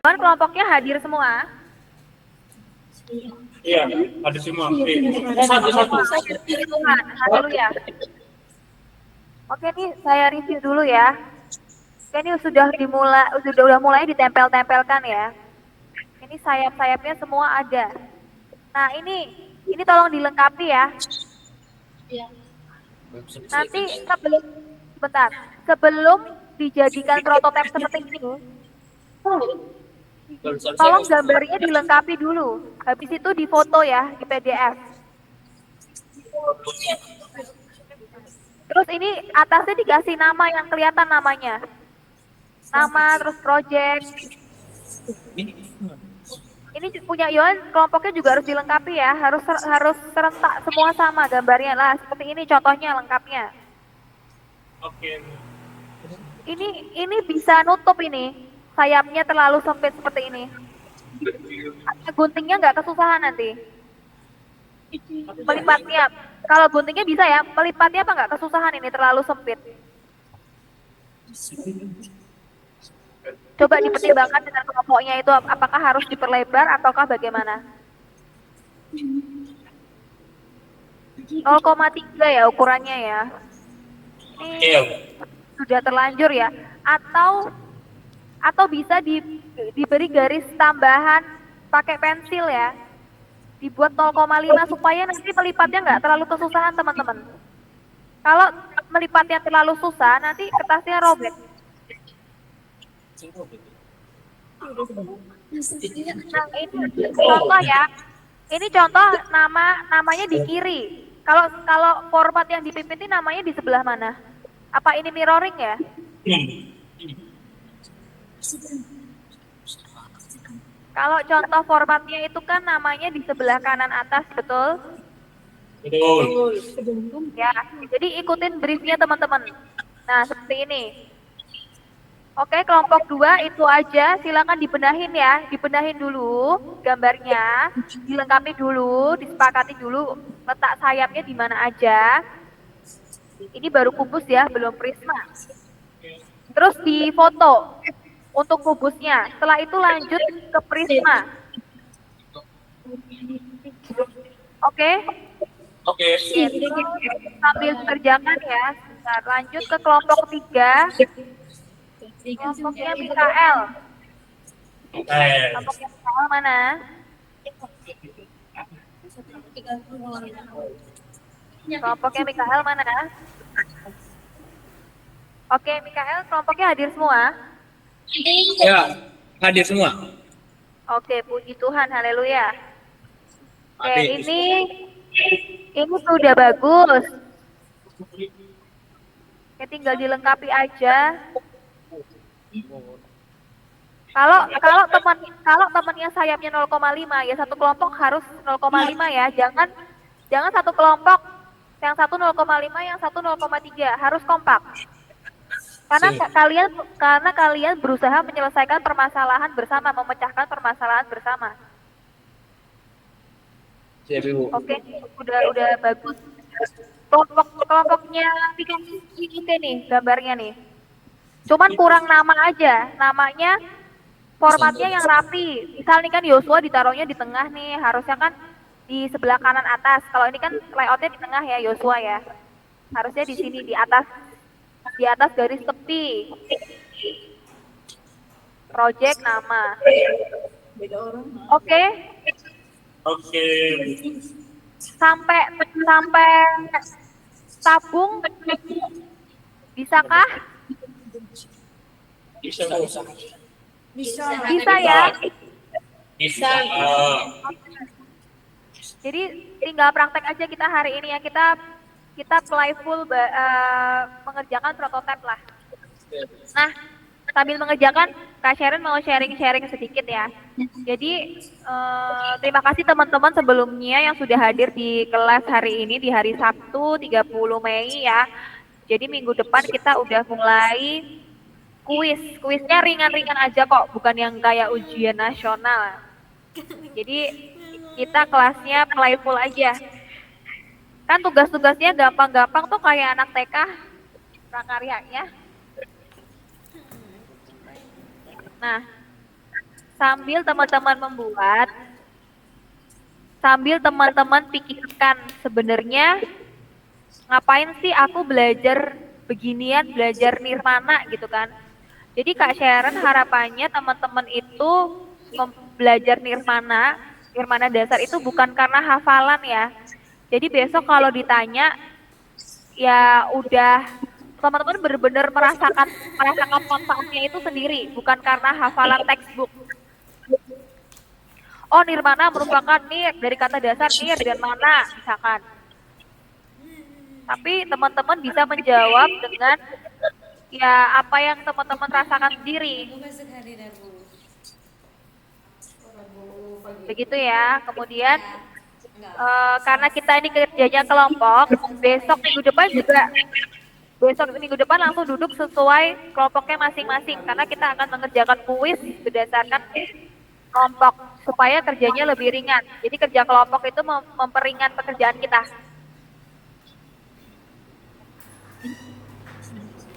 Kelompoknya hadir semua? Iya, hadir semua. Satu-satu. Tuhan, haleluya. Oke nih, saya review dulu ya. Oke, ini sudah mulai ditempel-tempelkan ya. Ini sayap-sayapnya semua ada. Nah, ini tolong dilengkapi ya. Nanti sebelum dijadikan prototipe seperti ini, tolong gambarnya dilengkapi dulu. Habis itu difoto ya di PDF. Terus ini atasnya dikasih nama yang kelihatan namanya. Nama, terus project. Ini punya Yohan, kelompoknya juga harus dilengkapi ya. Harus serentak semua sama gambarnya lah. Seperti ini contohnya lengkapnya. Oke. Ini bisa nutup ini. Sayapnya terlalu sempit seperti ini. Guntingnya nggak kesusahan nanti. Melipatnya, kalau guntingnya bisa ya. Melipatnya apa nggak kesusahan ini terlalu sempit. Coba dipertimbangkan dengan kelompoknya itu apakah harus diperlebar ataukah bagaimana. 0,3 ya ukurannya ya. Ini sudah terlanjur ya. Atau bisa diberi garis tambahan pakai pensil ya. Dibuat 0,5 supaya nanti melipatnya nggak terlalu kesusahan teman-teman. Kalau melipatnya terlalu susah, nanti kertasnya robek. Nah, ini contoh ya. Ini contoh namanya di kiri. Kalau format yang dipimpin namanya di sebelah mana? Apa ini mirroring ya? Kalau contoh formatnya itu kan namanya di sebelah kanan atas, betul? Betul. Ya, jadi ikutin briefnya teman-teman. Nah, seperti ini. Oke, kelompok 2 itu aja. Silakan dibenahin ya. Dibenahin dulu gambarnya. Dilengkapi dulu, disepakati dulu letak sayapnya di mana aja. Ini baru kubus ya, belum prisma. Terus difoto untuk kubusnya. Setelah itu lanjut ke prisma. Oke? Oke. Sambil dikerjakan ya. Bentar, lanjut ke kelompok 3. Kelompoknya Mikael. Kelompoknya Mikael mana? Kelompoknya Mikael mana? Oke, Mikael, kelompoknya hadir semua? Ya, hadir semua. Oke, puji Tuhan, haleluya. Oke, ini sudah bagus. Oke, tinggal dilengkapi aja. Kalau temannya sayapnya 0,5 ya satu kelompok harus 0,5 ya. Jangan satu kelompok yang satu 0,5 yang satu 0,3 harus kompak. Karena kalian berusaha menyelesaikan permasalahan bersama, memecahkan permasalahan bersama. Oke, udah bagus. Kelompoknya bikin ini nih gambarnya nih. Cuman kurang nama aja. Namanya formatnya yang rapi. Misal nih kan Yosua ditaruhnya di tengah nih, harusnya kan di sebelah kanan atas. Kalau ini kan layoutnya di tengah ya Yosua ya. Harusnya di sini di atas garis tepi. Project nama. Oke. Sampai tabung bisakah? Bisa ya. Bisa. Jadi tinggal praktek aja kita hari ini ya, kita playful mengerjakan prototipe lah. Nah, sambil mengerjakan Kak Sharon mau sharing sedikit ya. Jadi terima kasih teman-teman sebelumnya yang sudah hadir di kelas hari ini di hari Sabtu 30 Mei ya. Jadi minggu depan kita udah mulai kuisnya ringan-ringan aja kok, bukan yang kayak ujian nasional. Jadi kita kelasnya playful aja. Kan tugas-tugasnya gampang-gampang tuh kayak anak TK prakaryanya. Nah, sambil teman-teman membuat, sambil teman-teman pikirkan sebenarnya ngapain sih aku belajar beginian, belajar nirmana gitu kan. Jadi Kak Sharon harapannya teman-teman itu belajar nirmana, nirmana dasar itu bukan karena hafalan ya. Jadi besok kalau ditanya ya udah teman-teman benar-benar merasakan manfaatnya itu sendiri, bukan karena hafalan textbook. Oh, nirmana merupakan nir dari kata dasar nir dan mana misalkan. Tapi teman-teman bisa menjawab dengan ya apa yang teman-teman rasakan sendiri. Begitu ya. Kemudian karena kita ini kerjanya kelompok, besok minggu depan langsung duduk sesuai kelompoknya masing-masing karena kita akan mengerjakan kuis berdasarkan kelompok supaya kerjanya lebih ringan. Jadi kerja kelompok itu memperingan pekerjaan kita.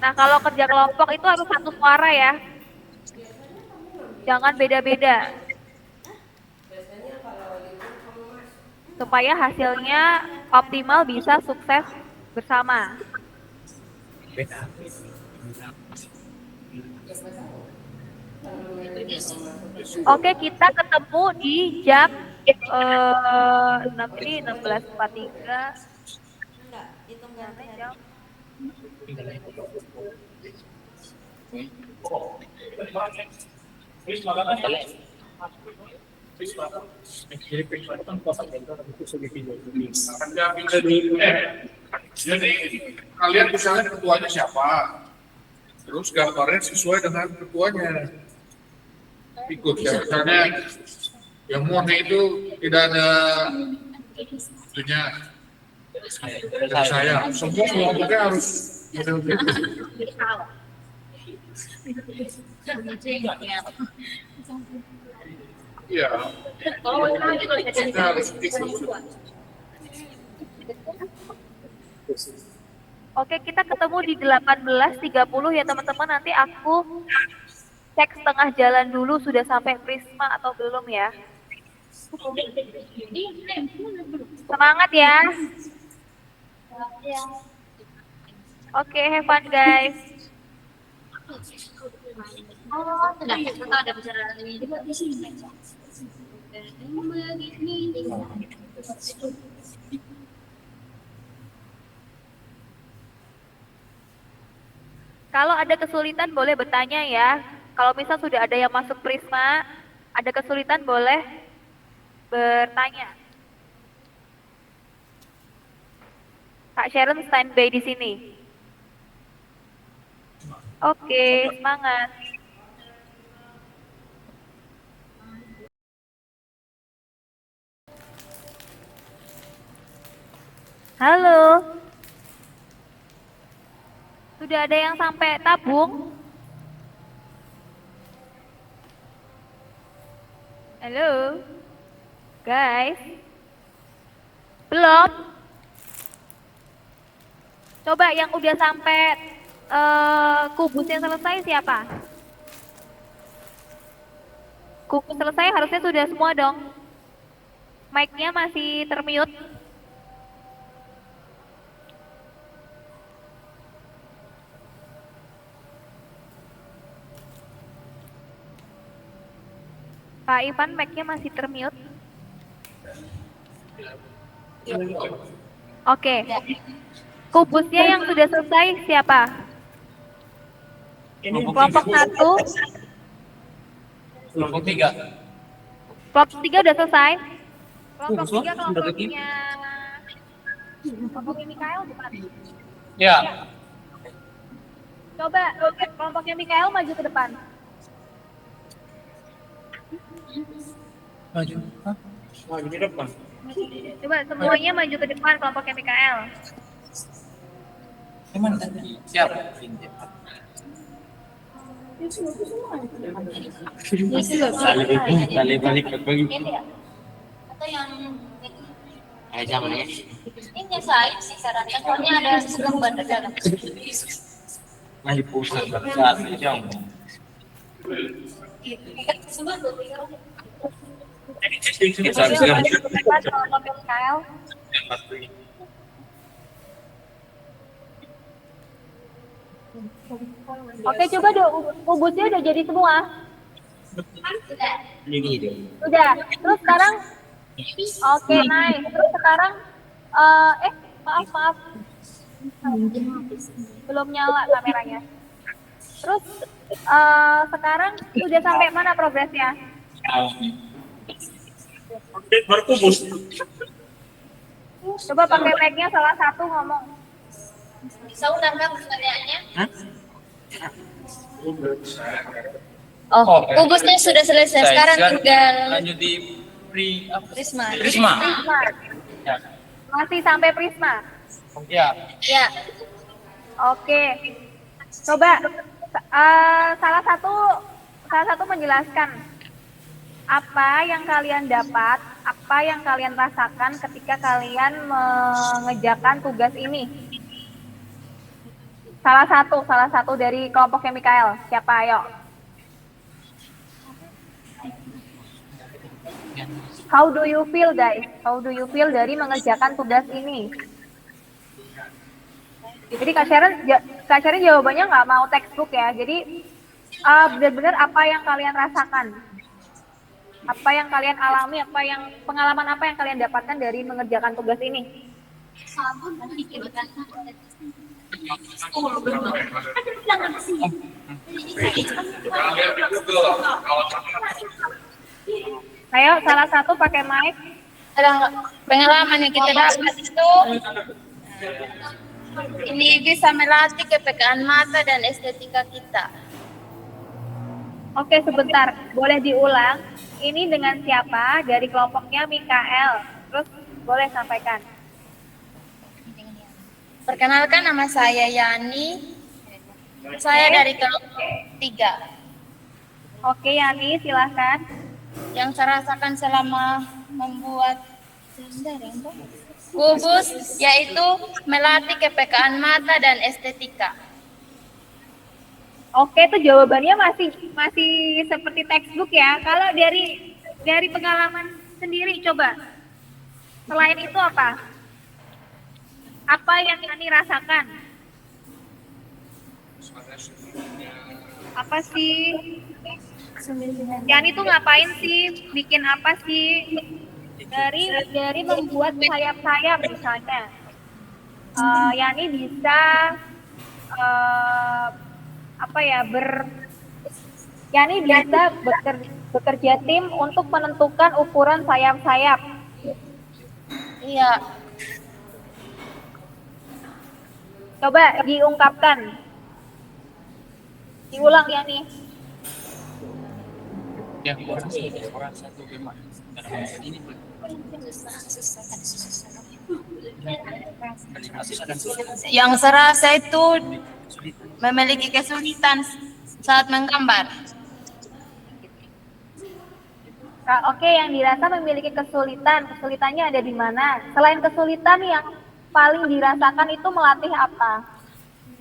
Nah, kalau kerja kelompok itu harus satu suara ya. Jangan beda-beda. Supaya hasilnya optimal bisa sukses bersama. Oke, kita ketemu di jam 16.43. Enggak, hitung ganti jam. Jadi kalian misalnya ketuanya siapa, terus gambarnya sesuai dengan ketuanya. Ikut ya, misalnya yang murni itu tidak ada itunya dari saya. Semua kelompoknya harus iya. Kita harus ikut. Oke, kita ketemu di 18.30 ya teman-teman. Nanti aku cek setengah jalan dulu sudah sampai Prisma atau belum ya. Semangat ya. Oke, have fun guys. Oh, tidak. Kita ada bicara ini di sini. Kalau ada kesulitan boleh bertanya ya. Kalau misal sudah ada yang masuk Prisma, ada kesulitan boleh bertanya. Kak Sharon standby di sini. Oke, semangat. Halo. Sudah ada yang sampai tabung? Halo? Guys? Belum? Coba yang udah sampai kubusnya selesai siapa? Kubus selesai harusnya sudah semua dong. Mic-nya masih termute. Pak Ivan, mic-nya masih termute. Oke. Kubusnya yang sudah selesai siapa? Kelompok 1. Kelompok 3. Kelompok 3 udah selesai. Kelompok 3 kelompoknya Mikael bukan? Ya. Coba kelompoknya Mikael maju ke depan. Maju. Hah? Maju ke depan. Coba semuanya maju ke depan kelompoknya Mikael. Gimana tadi? Siap. Balik ke pagi. Atau yang Jangan ya. ini saya sih sarankan soalnya ada segambar di dalam. Masih pusat besar jam. Mikael. Oke, coba kubusnya udah jadi semua. Udah. Terus sekarang, oke, nice. Terus sekarang, maaf. Belum nyala kameranya. Terus sekarang udah sampai mana progresnya? Baru kubus. Coba pakai mic-nya salah satu ngomong. Bisa ulang kan pertanyaannya? Hah? Oh, kubusnya sudah selesai. Sekarang tinggal lanjut di Prisma. Prisma. Prisma. Ya. Masih sampai Prisma. Ya. Ya. Oke. Coba salah satu menjelaskan apa yang kalian dapat, apa yang kalian rasakan ketika kalian mengerjakan tugas ini. Salah satu dari kelompoknya Mikael. Siapa? Ayo. How do you feel, guys? How do you feel dari mengerjakan tugas ini? Jadi Kak Sharon jawabannya nggak mau textbook ya. Jadi benar-benar apa yang kalian rasakan, apa yang kalian alami, pengalaman apa yang kalian dapatkan dari mengerjakan tugas ini. Ayo, salah satu pakai mic. Pengalaman yang kita dapat itu ini bisa melatih kepekaan mata dan estetika kita. Oke, sebentar. Boleh diulang. Ini dengan siapa? Dari kelompoknya Mikael. Terus boleh sampaikan. Perkenalkan, nama saya Yani. Saya dari kelompok 3. Oke, Yani, silahkan. Yang saya rasakan selama membuat kubus yaitu melatih kepekaan mata dan estetika. Oke, itu jawabannya masih seperti textbook ya. Kalau dari pengalaman sendiri coba. Selain itu apa? Apa yang Yani rasakan? Apa sih? Yani tuh ngapain sih? Bikin apa sih? Dari membuat sayap-sayap misalnya. Yani bisa Yani bisa bekerja tim untuk menentukan ukuran sayap-sayap. Iya. Coba diungkapkan. Diulang Yani. Ya, orang satu gimana? Ini Yang serasa itu memiliki kesulitan saat menggambar. Oke, yang dirasa memiliki kesulitan. Kesulitannya ada di mana? Selain kesulitan yang paling dirasakan itu melatih apa?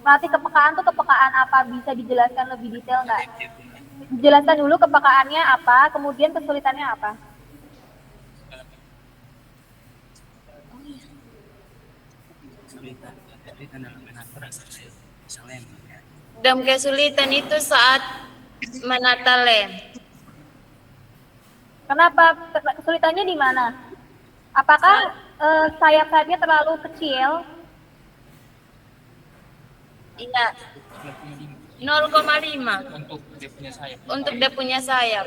Melatih kepekaan tuh kepekaan apa? Bisa dijelaskan lebih detail nggak? Jelaskan dulu kepekaannya apa, kemudian kesulitannya apa. Dan kesulitan itu saat menata lem. Kenapa kesulitannya di mana? Apakah sayap-sayapnya terlalu kecil? Iya. 0,5 untuk dia punya sayap.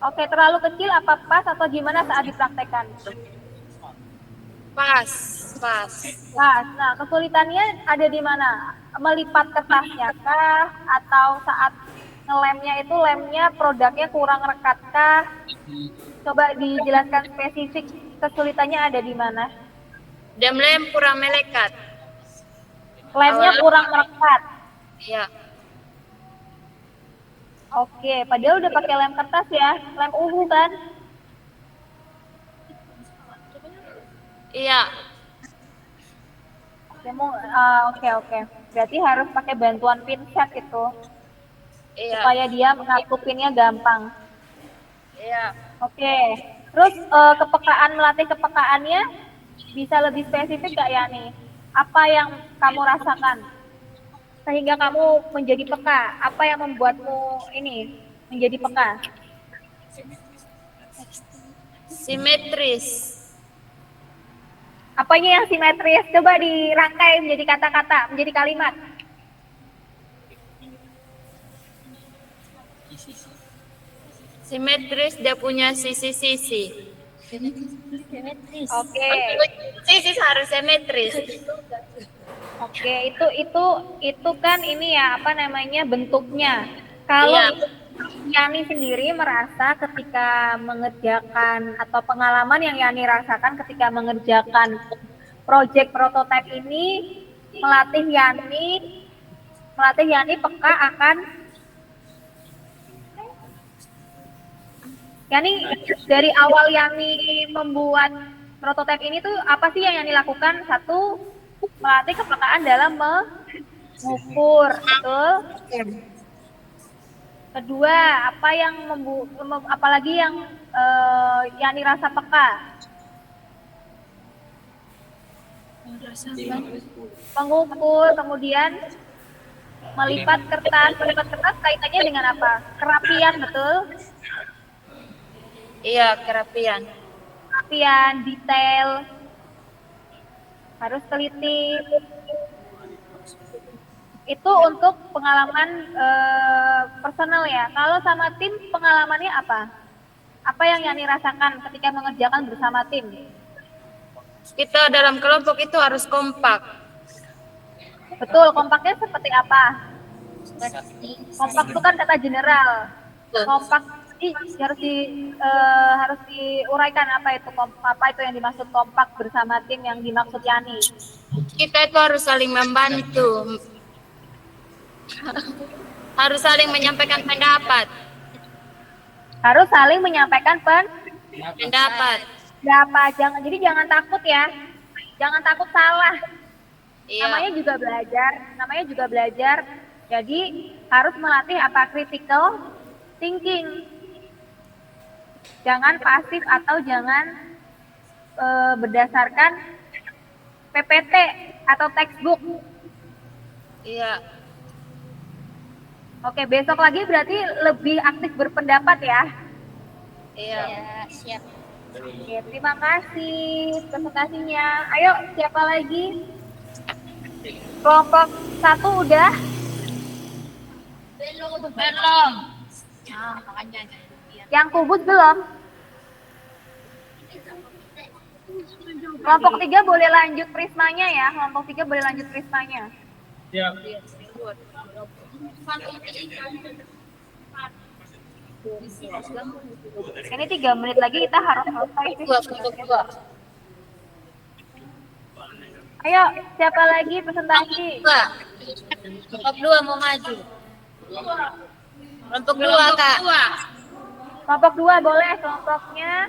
Oke, terlalu kecil apa pas atau gimana saat dipraktekkan? Pas. Pas. Nah, kesulitannya ada di mana? Melipat kertasnya kah? Atau saat ngelemnya itu lemnya produknya kurang rekat kah? Coba dijelaskan spesifik kesulitannya ada di mana? Dan lem kurang melekat. Lemnya kurang rekat. Ya. Oke, padahal udah pakai lem kertas ya, lem uhu kan? Iya. Oke. Berarti harus pakai bantuan pinset itu. Iya. supaya dia ngakupinnya gampang. Iya. Oke. Terus kepekaan, melatih kepekaannya bisa lebih spesifik gak ya nih? Apa yang kamu rasakan sehingga kamu menjadi peka? Apa yang membuatmu ini menjadi peka? Simetris. Apanya yang simetris? Coba dirangkai menjadi kata-kata, menjadi kalimat. Simetris dia punya sisi-sisi. Oke. Sisi harus simetris. Oke, itu kan ini ya, apa namanya, bentuknya. Kalau Iya. Yani sendiri merasa ketika mengerjakan atau pengalaman yang Yani rasakan ketika mengerjakan proyek prototipe ini melatih Yani peka akan Yani dari awal Yani membuat prototipe ini tuh apa sih yang Yani lakukan? Satu, melatih kepekaan dalam mengukur, betul? Kedua, apa yang apalagi yang Yani rasa peka? Mengukur, kemudian melipat kertas kaitannya dengan apa? Kerapian, betul? Iya, kerapian. Kerapian, detail, harus teliti. Itu untuk pengalaman personal ya. Kalau sama tim, pengalamannya apa? Apa yang Yani rasakan ketika mengerjakan bersama tim? Kita dalam kelompok itu harus kompak. Betul, kompaknya seperti apa? Kompak itu kan kata general. Kompak harus diuraikan apa itu yang dimaksud kompak bersama tim yang dimaksud Yani. Kita itu harus saling membantu. Harus saling menyampaikan pendapat. Harus saling menyampaikan Pendapat. jadi jangan takut ya. Jangan takut salah. Iya. Namanya juga belajar. Jadi harus melatih apa? Critical thinking. Jangan pasif atau jangan berdasarkan PPT atau textbook. Iya. Oke, besok lagi berarti lebih aktif berpendapat ya. Iya. Siap. Oke, terima kasih presentasinya. Ayo, siapa lagi? Kelompok 1 udah? Belum. Yang kubus belum? Kelompok 3 boleh lanjut prismanya ya. Kelompok 3 boleh lanjut prismanya. Ya. Ini 3 menit lagi kita harus selesai sih. Ayo, siapa lagi presentasi? Kelompok 2 mau maju. Kelompok 2, Kak. Kelompok 2 boleh, kelompoknya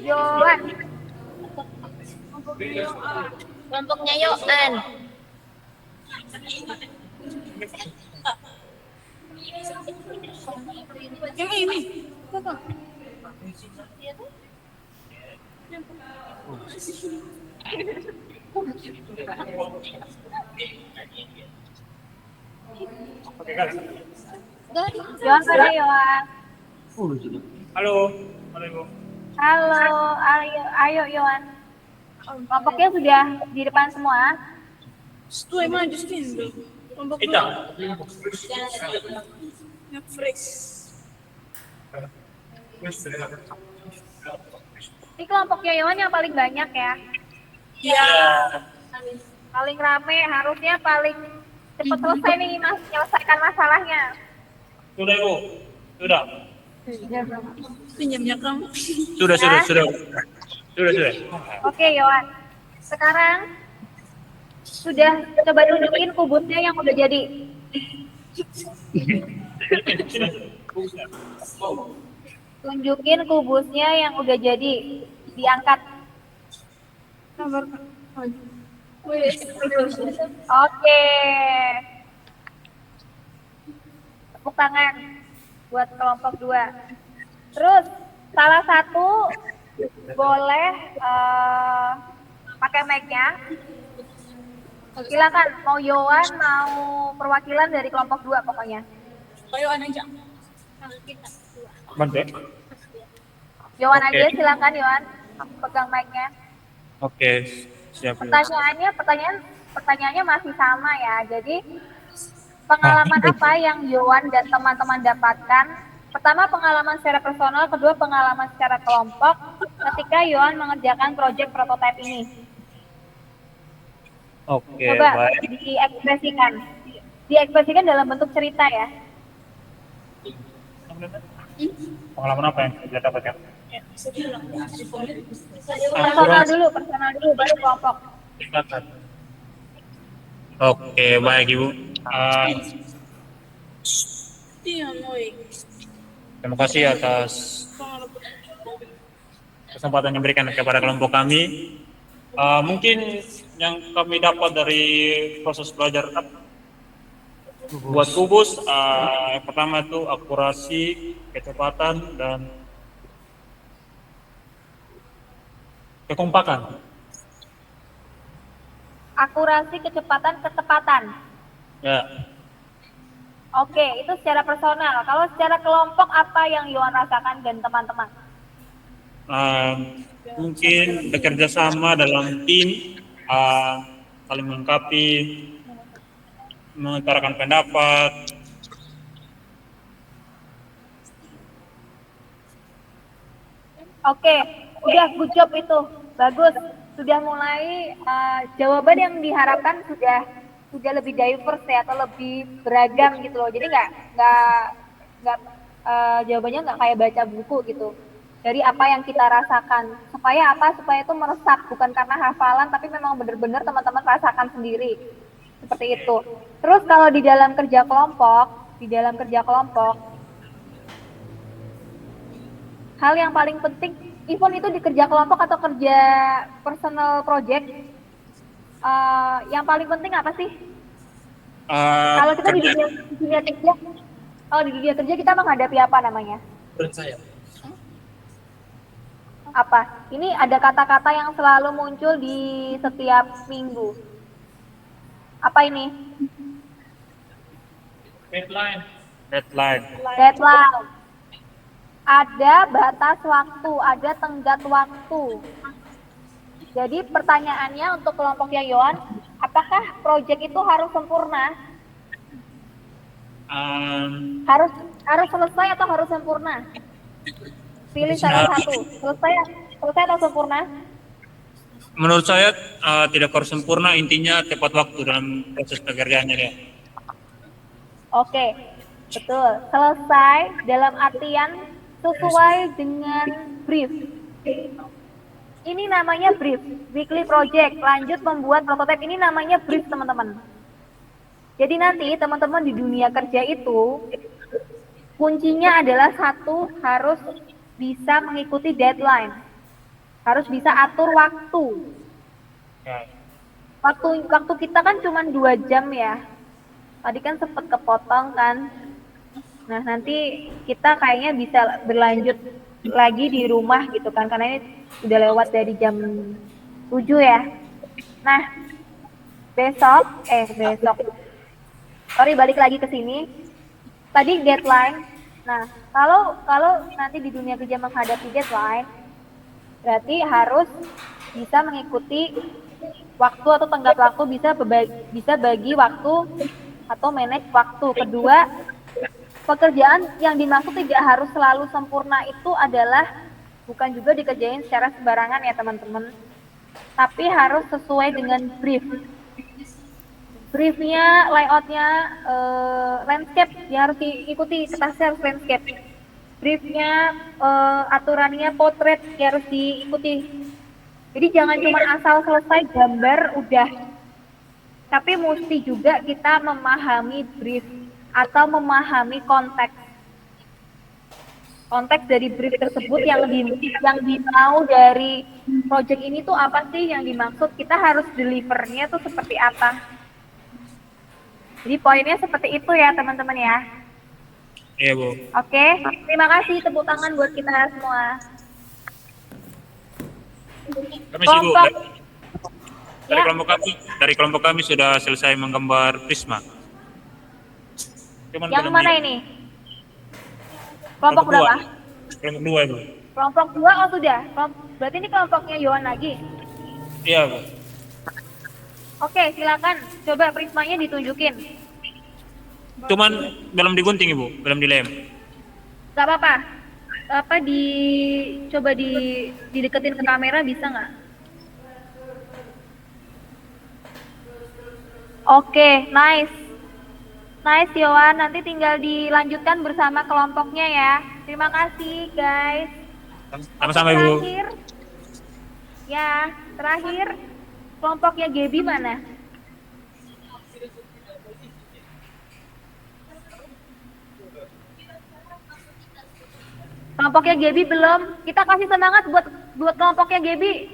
Yohan. Kelompoknya Yohan. Yohan mana Yohan? Halo. Halo. Halo, ayo Yohan. Kelompoknya sudah di depan semua. Kita. Ini kelompoknya Yohan yang paling banyak ya. Iya. Paling rame, harusnya paling cepat selesai nih mas, menyelesaikan masalahnya. Sudah, Ibu. Sudah. Pinjamnya kamu. Sudah. Oke Yohan, sekarang sudah coba tunjukin kubusnya yang udah jadi. Tunjukin kubusnya yang udah jadi, diangkat. Oke. Tepuk tangan buat kelompok 2. Terus salah satu boleh pakai mic-nya. Silakan, mau Yowan, mau perwakilan dari kelompok 2 pokoknya. Bantu. Yowan Oke. aja, silakan Yowan, pegang mic-nya. Oke, siap. Pertanyaannya masih sama ya. Jadi pengalaman apa yang Yowan dan teman-teman dapatkan? Pertama pengalaman secara personal, kedua pengalaman secara kelompok ketika Yowan mengerjakan proyek prototipe ini. Oke, Coba baik. diekspresikan dalam bentuk cerita ya. Pengalaman apa yang kita dapatkan? Personal dulu, baru kelompok. Oke, baik Ibu. Terima kasih atas kesempatan yang diberikan kepada kelompok kami. Mungkin yang kami dapat dari proses belajar buat kubus, yang pertama itu akurasi, kecepatan, dan kekompakan. Akurasi, kecepatan, ketepatan. Ya, Oke, itu secara personal. Kalau secara kelompok apa yang Yowan rasakan dan teman-teman? mungkin bekerja sama dalam tim, saling melengkapi, mengutarakan pendapat. Oke, udah good job itu, bagus. Sudah mulai jawaban yang diharapkan sudah lebih diverse ya, atau lebih beragam gitu loh. Jadi nggak jawabannya nggak kayak baca buku gitu. Dari apa yang kita rasakan. Supaya apa? Supaya itu meresap, bukan karena hafalan, tapi memang benar-benar teman-teman rasakan sendiri. Seperti itu. Terus kalau di dalam kerja kelompok, hal yang paling penting, even itu di kerja kelompok atau kerja personal project, yang paling penting apa sih? Kalau kita di dunia kerja, kita menghadapi apa namanya? Apa? Ini ada kata-kata yang selalu muncul di setiap minggu. Apa ini? Deadline. Ada batas waktu, ada tenggat waktu. Jadi pertanyaannya untuk kelompoknya Yohan, apakah proyek itu harus sempurna? Harus selesai atau harus sempurna? Pilih salah satu. Selesai atau sempurna? Menurut saya tidak harus sempurna, intinya tepat waktu dalam proses pekerjaannya ya. Oke, betul. Selesai dalam artian sesuai dengan brief. Ini namanya brief, weekly project, lanjut membuat prototipe, ini namanya brief teman-teman. Jadi nanti teman-teman di dunia kerja itu, kuncinya adalah satu, harus bisa mengikuti deadline. Harus bisa atur waktu. Waktu kita kan cuma 2 jam ya. Tadi kan sempat kepotong kan. Nah, nanti kita kayaknya bisa berlanjut lagi di rumah gitu kan, karena ini udah lewat dari jam 7 ya. Nah, balik lagi ke sini. Tadi deadline. Nah, kalau nanti di dunia kerja menghadapi deadline, berarti harus bisa mengikuti waktu atau tenggat waktu, bisa bagi waktu atau manage waktu. Kedua, pekerjaan yang dimaksud tidak harus selalu sempurna itu adalah bukan juga dikerjain secara sembarangan ya teman-teman, tapi harus sesuai dengan brief. Briefnya, layoutnya, landscape ya harus diikuti, kertasnya harus landscape. Briefnya, aturannya potret ya harus diikuti. Jadi jangan cuma asal selesai gambar udah, tapi mesti juga kita memahami brief atau memahami konteks. konteks dari brief tersebut yang dimau dari project ini tuh apa sih yang dimaksud, kita harus delivernya tuh seperti apa. Jadi poinnya seperti itu ya teman-teman ya. Iya Bu. Oke, terima kasih, tepuk tangan buat kita semua. Kami sibuk. Kelompok. Dari Ya. kelompok kami sudah selesai menggambar prisma. Cuman Yang belum mana ini? Kelompok berapa? Kelompok 2 Bu. Kelompok 2, oh sudah. Berarti ini kelompoknya Yohan lagi. Iya Bu. Oke, silakan. Coba prismanya ditunjukin. Cuman belum digunting Ibu, belum dilem. Gak apa-apa. Coba dideketin ke kamera bisa nggak? Oke, nice. Nice Yohan, nanti tinggal dilanjutkan bersama kelompoknya ya. Terima kasih guys. Sama-sama Ibu. Terakhir kelompoknya Gaby mana? Kelompoknya Gaby belum. Kita kasih semangat buat kelompoknya Gaby.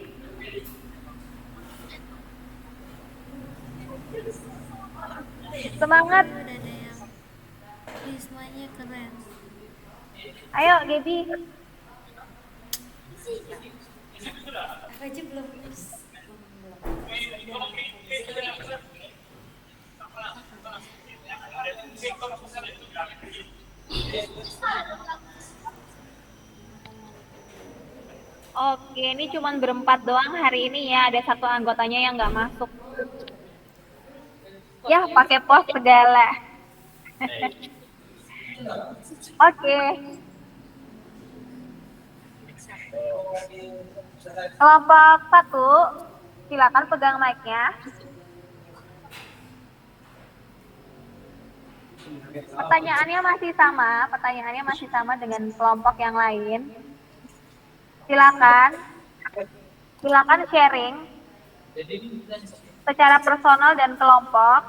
Semangat. Udah ada yang prismanya keren. Ayo Gaby. Aku aja belum Oke, ini cuman berempat doang hari ini ya. Ada satu anggotanya yang nggak masuk. Ya, pakai pos segala. Oke. Kelompok 1, silakan pegang mic-nya. Pertanyaannya masih sama dengan kelompok yang lain. Silakan sharing secara personal dan kelompok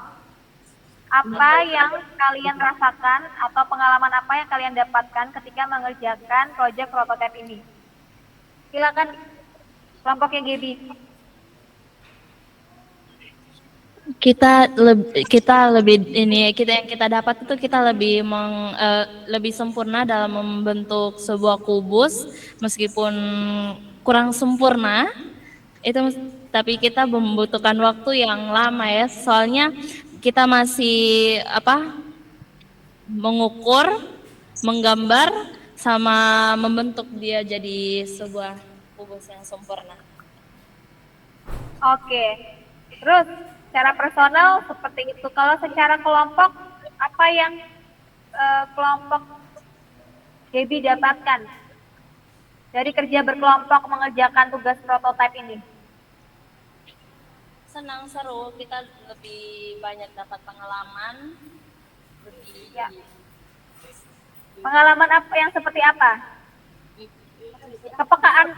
apa yang kalian rasakan atau pengalaman apa yang kalian dapatkan ketika mengerjakan proyek prototipe ini. Silakan kelompoknya Gaby. Kita yang kita dapat itu kita lebih sempurna dalam membentuk sebuah kubus meskipun kurang sempurna itu, tapi kita membutuhkan waktu yang lama ya, soalnya kita masih mengukur, menggambar sama membentuk dia jadi sebuah kubus yang sempurna. Oke. Terus secara personal seperti itu. Kalau secara kelompok, apa yang kelompok Gaby dapatkan dari kerja berkelompok mengerjakan tugas prototipe ini? Senang, seru, kita lebih banyak dapat pengalaman. Ya. Pengalaman apa yang seperti apa?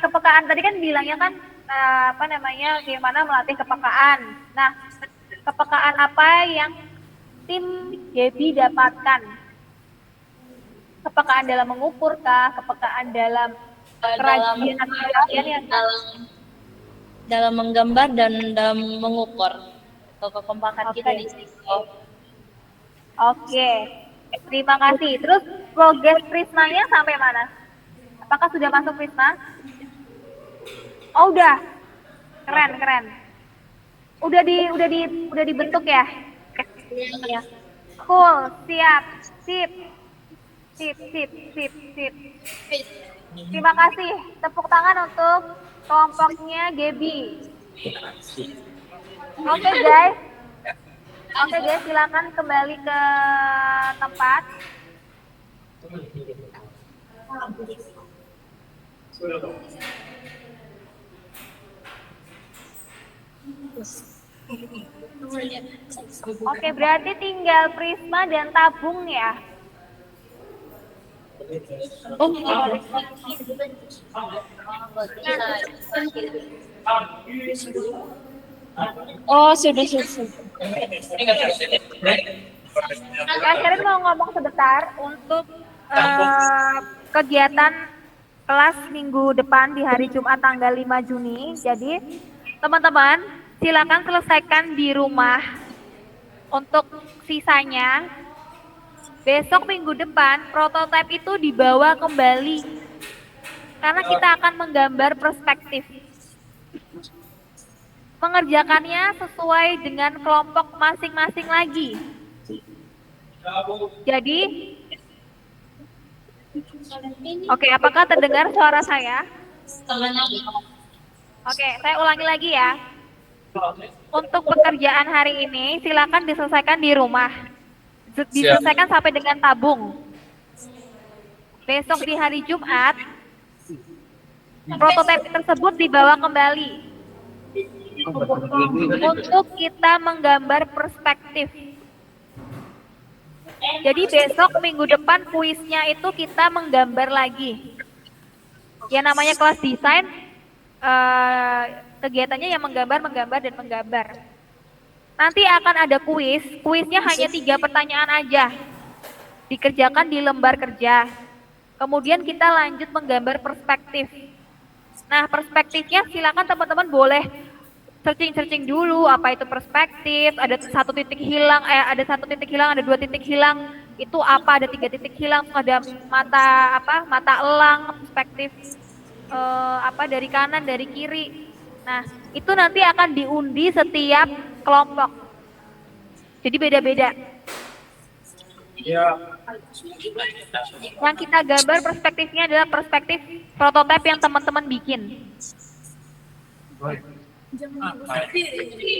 Kepekaan tadi kan bilangnya kan gimana melatih kepekaan. Nah, kepekaan apa yang tim Gaby dapatkan? Kepekaan dalam mengukur kah? Kepekaan dalam kerajinan yang dalam menggambar dan dalam mengukur kekompakan kita di situ. Oke, terima kasih. Terus progres prismanya sampai mana? Apakah sudah masuk prisma? Oh, udah. Keren. Udah dibentuk ya? Ya. Cool, siap. Sip. Terima kasih. Tepuk tangan untuk kelompoknya Gaby. Oke guys, silakan kembali ke tempat. Oke, berarti tinggal prisma dan tabung ya. Oh, sudah. Kak Sherin mau ngomong sebentar untuk kegiatan kelas minggu depan di hari Jumat tanggal 5 Juni. Jadi teman-teman silakan selesaikan di rumah. Untuk sisanya besok minggu depan prototipe itu dibawa kembali karena kita akan menggambar perspektif. Mengerjakannya sesuai dengan kelompok masing-masing lagi. Jadi, oke, apakah terdengar suara saya? Oke, saya ulangi lagi ya. Untuk pekerjaan hari ini, silakan diselesaikan di rumah. Diselesaikan sampai dengan tabung. Besok di hari Jumat, prototipe tersebut dibawa kembali untuk kita menggambar perspektif. Jadi besok minggu depan kuisnya itu kita menggambar lagi. Ya namanya kelas desain, kegiatannya yang menggambar, dan menggambar. Nanti akan ada kuisnya hanya 3 pertanyaan aja. Dikerjakan di lembar kerja. Kemudian kita lanjut menggambar perspektif. Nah, perspektifnya silakan teman-teman boleh searching dulu apa itu perspektif, ada 1 titik hilang, ada 1 titik hilang, ada 2 titik hilang, itu apa, ada 3 titik hilang, ada mata elang, perspektif dari kanan, dari kiri. Nah, itu nanti akan diundi setiap kelompok. Jadi beda-beda. Yang kita gambar perspektifnya adalah perspektif prototipe yang teman-teman bikin.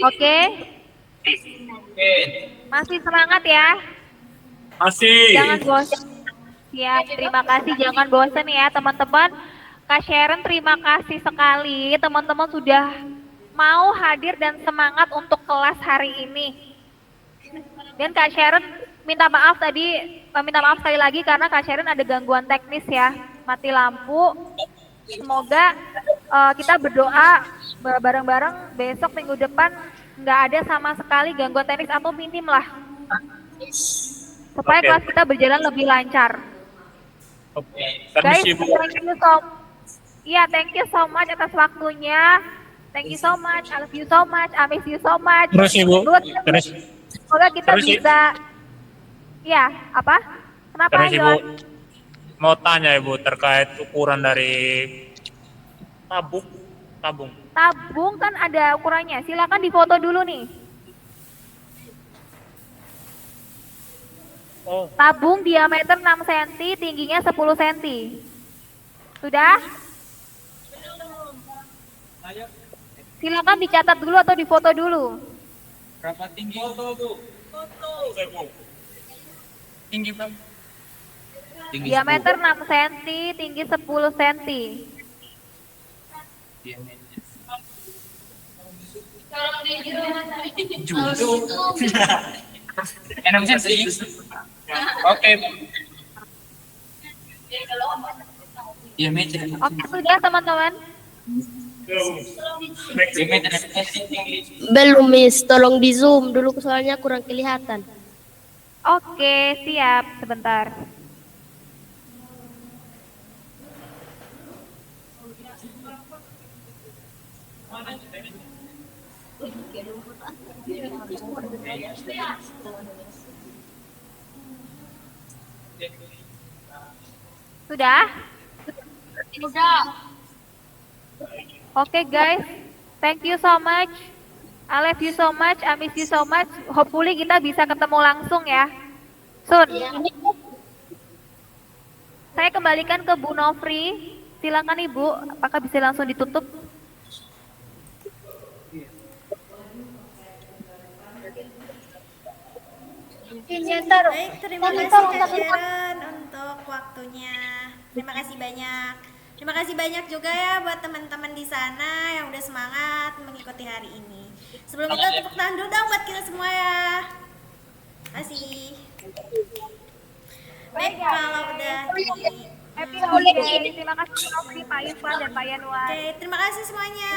Oke? Masih semangat ya? Masih. Jangan bosan. Ya, terima kasih. Jangan bosan ya teman-teman. Kak Sharon terima kasih sekali. Teman-teman sudah mau hadir dan semangat untuk kelas hari ini. Dan Kak Sharon minta maaf sekali lagi karena Kak Sharon ada gangguan teknis ya. Mati lampu. Semoga kita berdoa bareng-bareng besok minggu depan nggak ada sama sekali gangguan teknis atau minim lah. Supaya kelas kita berjalan lebih lancar. Guys, thank you so much atas waktunya. Thank you so much, I love you so much, I miss you so much. Terus Ibu. Semoga kita bisa. Ya, apa? Kenapa Terus Ibu, Yohan? mau tanya Ibu terkait ukuran dari tabung. Tabung kan ada ukurannya. Silakan difoto dulu nih. Oh, Tabung diameter 6 cm, tingginya 10 cm. Sudah? Silakan dicatat dulu atau difoto dulu. Berapa tinggi? Foto. Tinggi berapa? Tinggi Diameter 6 cm, tinggi 10 cm. Enam cm. Oke. Diameter. Oke, sudah teman-teman. Diameter Belum, Miss. Tolong di zoom dulu soalnya kurang kelihatan. Oke, siap. Sebentar. Sudah? Oke guys, thank you so much. I love you so much, I miss you so much. Hopefully kita bisa ketemu langsung ya. Soon. Saya kembalikan ke Bu Nofri. Silakan Ibu, apakah bisa langsung ditutup? Baik, terima kasih Kak Sharon untuk waktunya. Terima kasih banyak. Terima kasih banyak juga ya buat teman-teman di sana yang udah semangat mengikuti hari ini. Sebelum itu tepuk tangan dulu dong buat kita semua ya. Kasih. Baik, kalau udah Happy holiday. Terima kasih Bu Nofri, Pak Irfan dan Pak Yanuar. Oke, terima kasih semuanya.